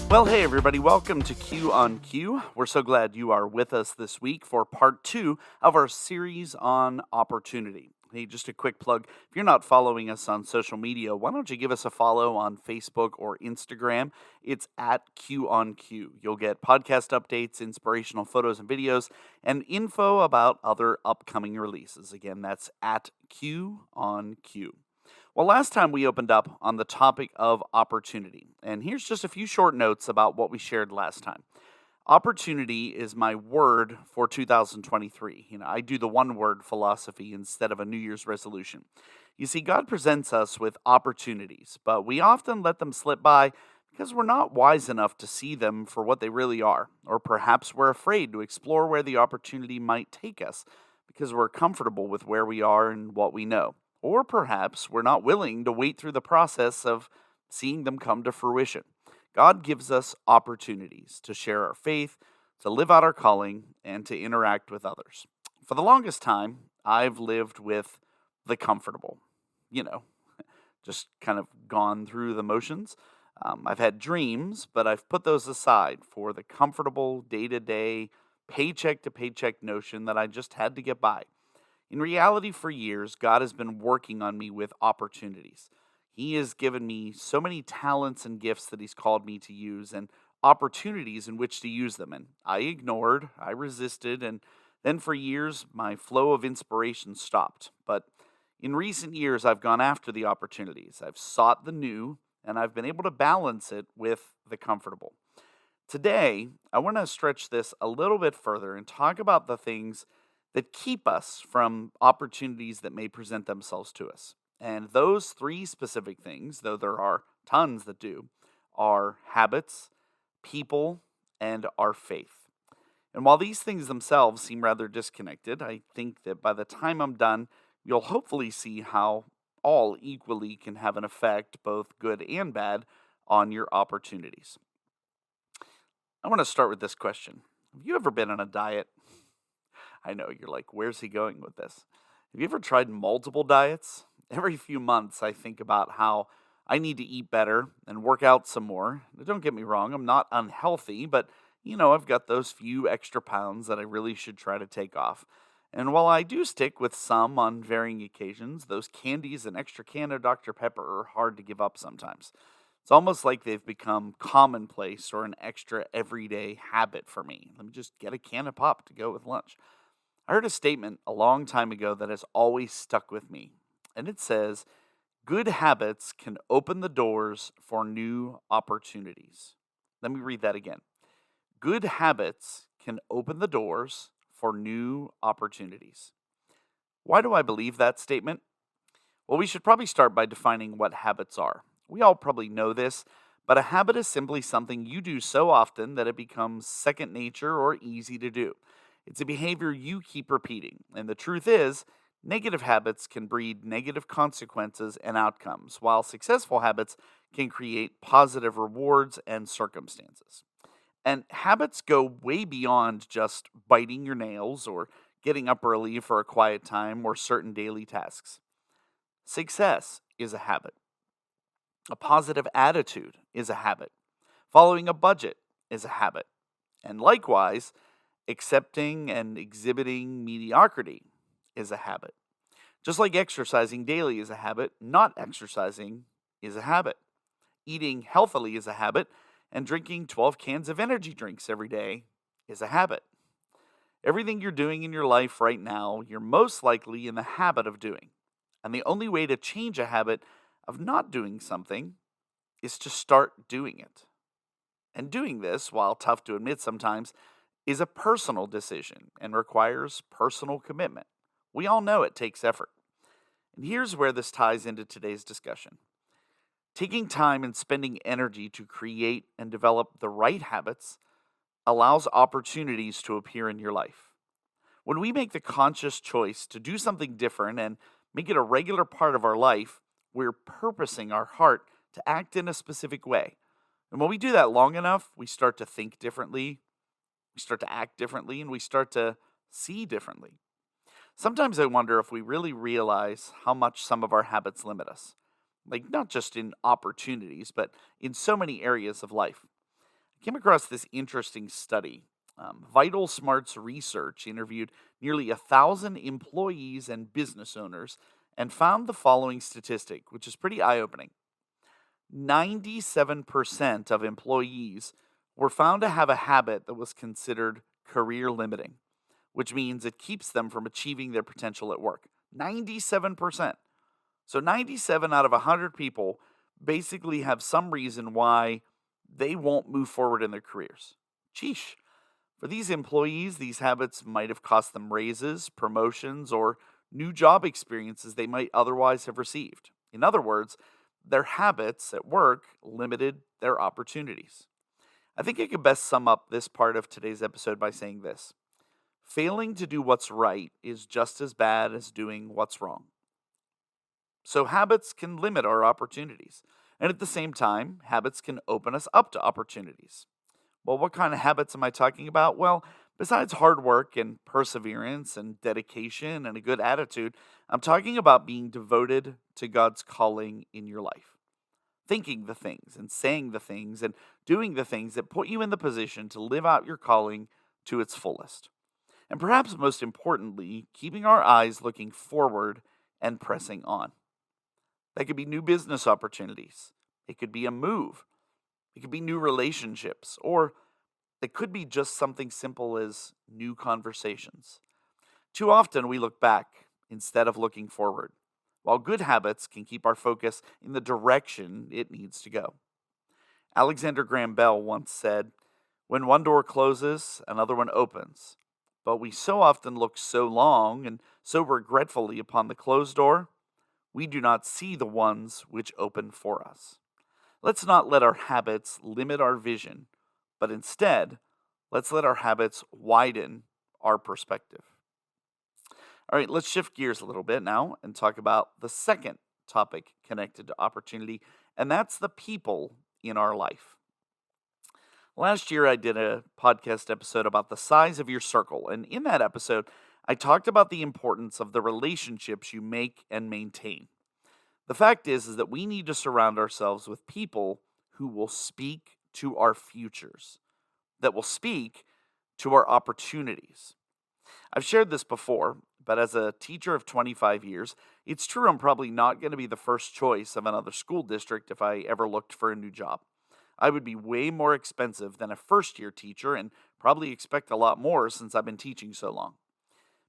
Well, hey, everybody, welcome to Q on Q. We're so glad you are with us this week for part two of our series on opportunity. Hey, just a quick plug. If you're not following us on social media, why don't you give us a follow on Facebook or Instagram? It's at Q on Q. You'll get podcast updates, inspirational photos and videos, and info about other upcoming releases. Again, that's at Q on Q. Well, last time we opened up on the topic of opportunity, and here's just a few short notes about what we shared last time. Opportunity is my word for 2023. I do the one word philosophy instead of a New Year's resolution. You see, God presents us with opportunities, but we often let them slip by because we're not wise enough to see them for what they really are, or perhaps we're afraid to explore where the opportunity might take us because we're comfortable with where we are and what we know. Or perhaps we're not willing to wait through the process of seeing them come to fruition. God gives us opportunities to share our faith, to live out our calling, and to interact with others. For the longest time, I've lived with the comfortable, you know, just kind of gone through the motions. I've had dreams, but I've put those aside for the comfortable, day to day, paycheck to paycheck notion that I just had to get by. In reality, for years, God has been working on me with opportunities. He has given me so many talents and gifts that He's called me to use and opportunities in which to use them. And I ignored, I resisted, and then for years, my flow of inspiration stopped. But in recent years, I've gone after the opportunities. I've sought the new, and I've been able to balance it with the comfortable. Today, I want to stretch this a little bit further and talk about the things that keep us from opportunities that may present themselves to us. And those three specific things, though there are tons that do, are habits, people, and our faith. And while these things themselves seem rather disconnected, I think that by the time I'm done, you'll hopefully see how all equally can have an effect, both good and bad, on your opportunities. I want to start with this question. Have you ever been on a diet? I know you're like, where's he going with this? Have you ever tried multiple diets? Every few months, I think about how I need to eat better and work out some more. Don't get me wrong, I'm not unhealthy, but I've got those few extra pounds that I really should try to take off. And while I do stick with some on varying occasions, those candies and extra can of Dr. Pepper are hard to give up sometimes. It's almost like they've become commonplace or an extra everyday habit for me. Let me just get a can of pop to go with lunch. I heard a statement a long time ago that has always stuck with me, and it says, good habits can open the doors for new opportunities. Let me read that again. Good habits can open the doors for new opportunities. Why do I believe that statement? Well, we should probably start by defining what habits are. We all probably know this, but a habit is simply something you do so often that it becomes second nature or easy to do. It's a behavior you keep repeating. And the truth is, negative habits can breed negative consequences and outcomes, while successful habits can create positive rewards and circumstances. And habits go way beyond just biting your nails or getting up early for a quiet time or certain daily tasks. Success is a habit. A positive attitude is a habit. Following a budget is a habit. And likewise, accepting and exhibiting mediocrity is a habit. Just like exercising daily is a habit, not exercising is a habit. Eating healthily is a habit, and drinking 12 cans of energy drinks every day is a habit. Everything you're doing in your life right now, you're most likely in the habit of doing. And the only way to change a habit of not doing something is to start doing it. And doing this, while tough to admit sometimes, is a personal decision and requires personal commitment. We all know it takes effort. And here's where this ties into today's discussion. Taking time and spending energy to create and develop the right habits allows opportunities to appear in your life. When we make the conscious choice to do something different and make it a regular part of our life, we're purposing our heart to act in a specific way. And when we do that long enough, we start to think differently, we start to act differently, and we start to see differently. Sometimes I wonder if we really realize how much some of our habits limit us. Like, not just in opportunities, but in so many areas of life. I came across this interesting study. Vital Smarts Research interviewed nearly 1,000 employees and business owners and found the following statistic, which is pretty eye opening. 97% of employees were found to have a habit that was considered career limiting, which means it keeps them from achieving their potential at work. 97%. So 97 out of 100 people basically have some reason why they won't move forward in their careers. Sheesh. For these employees, these habits might have cost them raises, promotions, or new job experiences they might otherwise have received. In other words, their habits at work limited their opportunities. I think I could best sum up this part of today's episode by saying this: failing to do what's right is just as bad as doing what's wrong. So, habits can limit our opportunities. And at the same time, habits can open us up to opportunities. Well, what kind of habits am I talking about? Well, besides hard work and perseverance and dedication and a good attitude, I'm talking about being devoted to God's calling in your life. Thinking the things and saying the things and doing the things that put you in the position to live out your calling to its fullest. And perhaps most importantly, keeping our eyes looking forward and pressing on. That could be new business opportunities. It could be a move. It could be new relationships. Or it could be just something simple as new conversations. Too often we look back instead of looking forward, while good habits can keep our focus in the direction it needs to go. Alexander Graham Bell once said, "When one door closes, another one opens. But we so often look so long and so regretfully upon the closed door, we do not see the ones which open for us." Let's not let our habits limit our vision, but instead, let's let our habits widen our perspective. All right, let's shift gears a little bit now and talk about the second topic connected to opportunity, and that's the people in our life. Last year, I did a podcast episode about the size of your circle, and in that episode, I talked about the importance of the relationships you make and maintain. The fact is that we need to surround ourselves with people who will speak to our futures, that will speak to our opportunities. I've shared this before, but as a teacher of 25 years, it's true I'm probably not going to be the first choice of another school district if I ever looked for a new job. I would be way more expensive than a first-year teacher and probably expect a lot more since I've been teaching so long.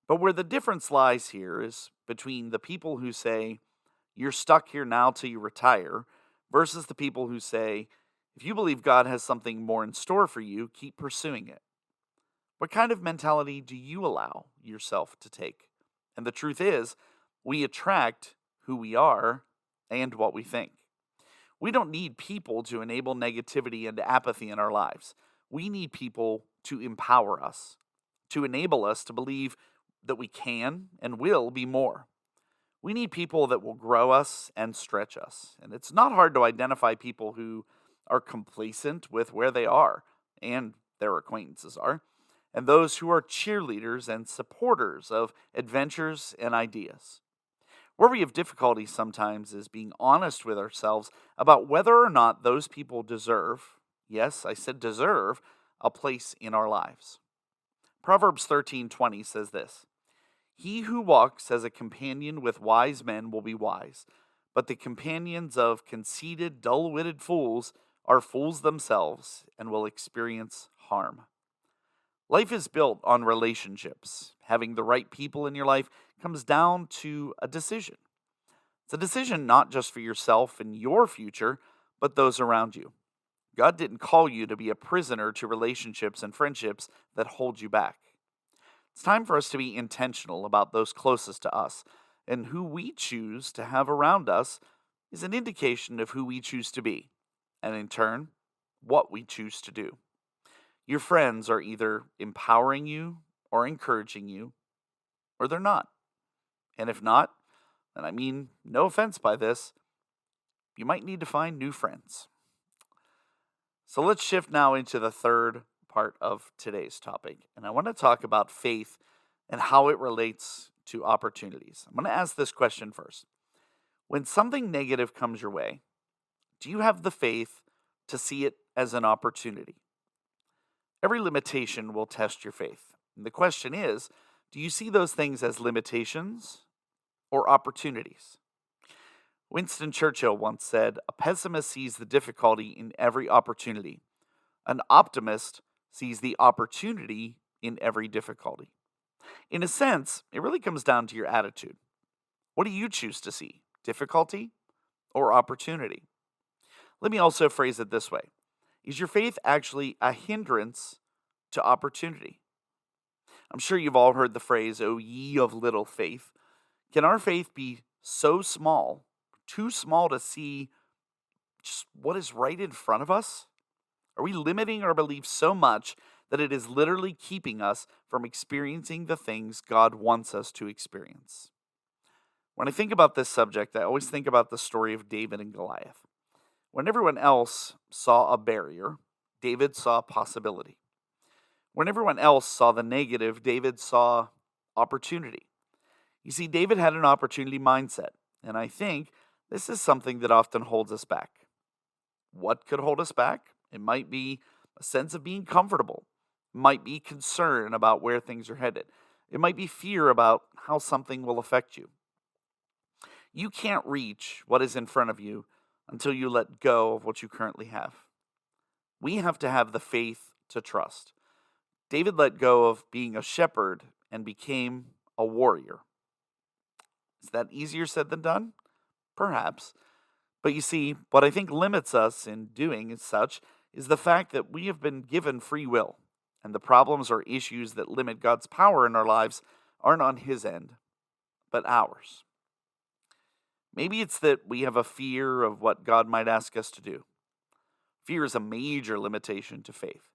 But where the difference lies here is between the people who say, "You're stuck here now till you retire," versus the people who say, "If you believe God has something more in store for you, keep pursuing it." What kind of mentality do you allow yourself to take? And the truth is, we attract who we are and what we think. We don't need people to enable negativity and apathy in our lives. We need people to empower us, to enable us to believe that we can and will be more. We need people that will grow us and stretch us. And it's not hard to identify people who are complacent with where they are and their acquaintances are, and those who are cheerleaders and supporters of adventures and ideas. Where we have difficulty sometimes is being honest with ourselves about whether or not those people deserve, yes, I said deserve, a place in our lives. Proverbs 13:20 says this: "He who walks as a companion with wise men will be wise, but the companions of conceited, dull-witted fools are fools themselves and will experience harm." Life is built on relationships. Having the right people in your life comes down to a decision. It's a decision not just for yourself and your future, but those around you. God didn't call you to be a prisoner to relationships and friendships that hold you back. It's time for us to be intentional about those closest to us, and who we choose to have around us is an indication of who we choose to be, and in turn, what we choose to do. Your friends are either empowering you or encouraging you, or they're not. And if not, and I mean no offense by this, you might need to find new friends. So let's shift now into the third part of today's topic. And I want to talk about faith and how it relates to opportunities. I'm going to ask this question first. When something negative comes your way, do you have the faith to see it as an opportunity? Every limitation will test your faith. And the question is, do you see those things as limitations or opportunities? Winston Churchill once said, "A pessimist sees the difficulty in every opportunity. An optimist sees the opportunity in every difficulty." In a sense, it really comes down to your attitude. What do you choose to see? Difficulty or opportunity? Let me also phrase it this way. Is your faith actually a hindrance to opportunity? I'm sure you've all heard the phrase, "O ye of little faith." Can our faith be so small, too small to see just what is right in front of us? Are we limiting our beliefs so much that it is literally keeping us from experiencing the things God wants us to experience? When I think about this subject, I always think about the story of David and Goliath. When everyone else saw a barrier, David saw a possibility. When everyone else saw the negative, David saw opportunity. You see, David had an opportunity mindset, and I think this is something that often holds us back. What could hold us back? It might be a sense of being comfortable. It might be concern about where things are headed. It might be fear about how something will affect you. You can't reach what is in front of you until you let go of what you currently have. We have to have the faith to trust. David let go of being a shepherd and became a warrior. Is that easier said than done? Perhaps. But you see, what I think limits us in doing as such is the fact that we have been given free will, and the problems or issues that limit God's power in our lives aren't on His end, but ours. Maybe it's that we have a fear of what God might ask us to do. Fear is a major limitation to faith.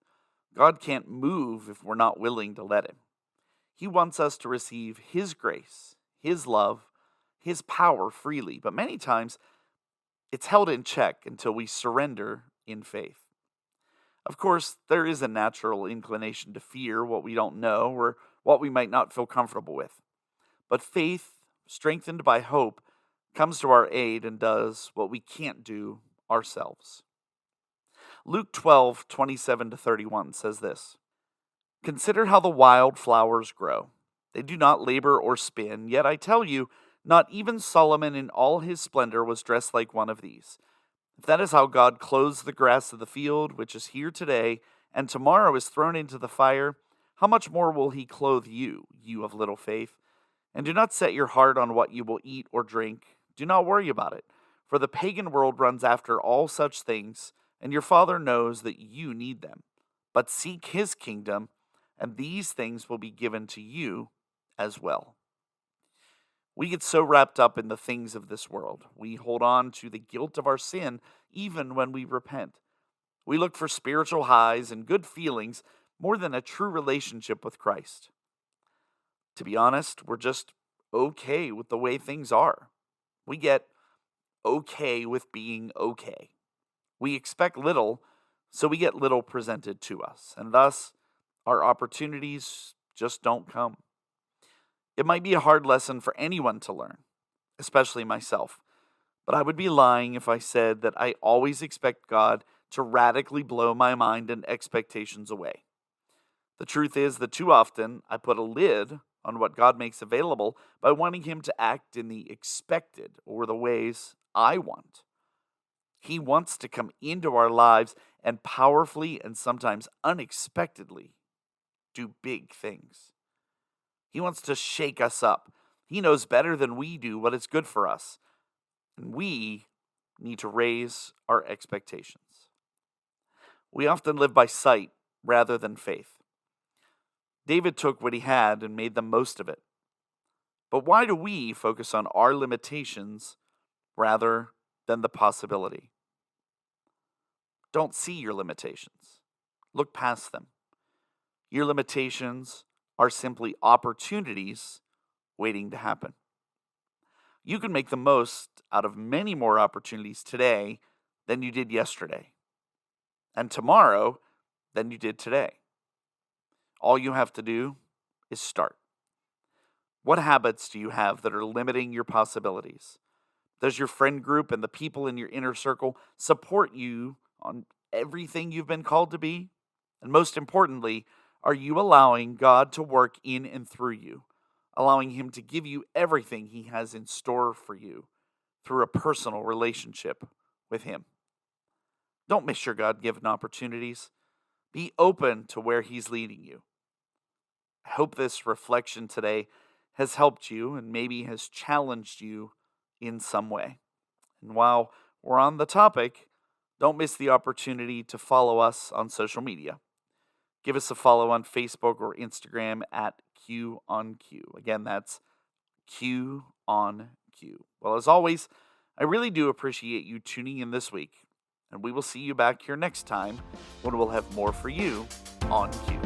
God can't move if we're not willing to let Him. He wants us to receive His grace, His love, His power freely, but many times it's held in check until we surrender in faith. Of course, there is a natural inclination to fear what we don't know or what we might not feel comfortable with. But faith, strengthened by hope, comes to our aid and does what we can't do ourselves. Luke 12:27-31 says this: "Consider how the wild flowers grow. They do not labor or spin, yet I tell you, not even Solomon in all his splendor was dressed like one of these. If that is how God clothes the grass of the field, which is here today, and tomorrow is thrown into the fire, how much more will He clothe you, you of little faith? And do not set your heart on what you will eat or drink. Do not worry about it, for the pagan world runs after all such things, and your Father knows that you need them. But seek His kingdom, and these things will be given to you as well." We get so wrapped up in the things of this world. We hold on to the guilt of our sin even when we repent. We look for spiritual highs and good feelings more than a true relationship with Christ. To be honest, we're just okay with the way things are. We get okay with being okay. We expect little, so we get little presented to us, and thus our opportunities just don't come. It might be a hard lesson for anyone to learn, especially myself, but I would be lying if I said that I always expect God to radically blow my mind and expectations away. The truth is that too often I put a lid on what God makes available by wanting Him to act in the expected or the ways I want. He wants to come into our lives and powerfully and sometimes unexpectedly do big things. He wants to shake us up. He knows better than we do what is good for us. And we need to raise our expectations. We often live by sight rather than faith. David took what he had and made the most of it. But why do we focus on our limitations rather than the possibility? Don't see your limitations. Look past them. Your limitations are simply opportunities waiting to happen. You can make the most out of many more opportunities today than you did yesterday, and tomorrow than you did today. All you have to do is start. What habits do you have that are limiting your possibilities? Does your friend group and the people in your inner circle support you on everything you've been called to be? And most importantly, are you allowing God to work in and through you, allowing Him to give you everything He has in store for you through a personal relationship with Him? Don't miss your God given opportunities. Be open to where He's leading you. I hope this reflection today has helped you and maybe has challenged you in some way. And while we're on the topic, don't miss the opportunity to follow us on social media. Give us a follow on Facebook or Instagram at Q on Q. Again, that's Q on Q. Well, as always, I really do appreciate you tuning in this week, and we will see you back here next time when we'll have more for you on Q.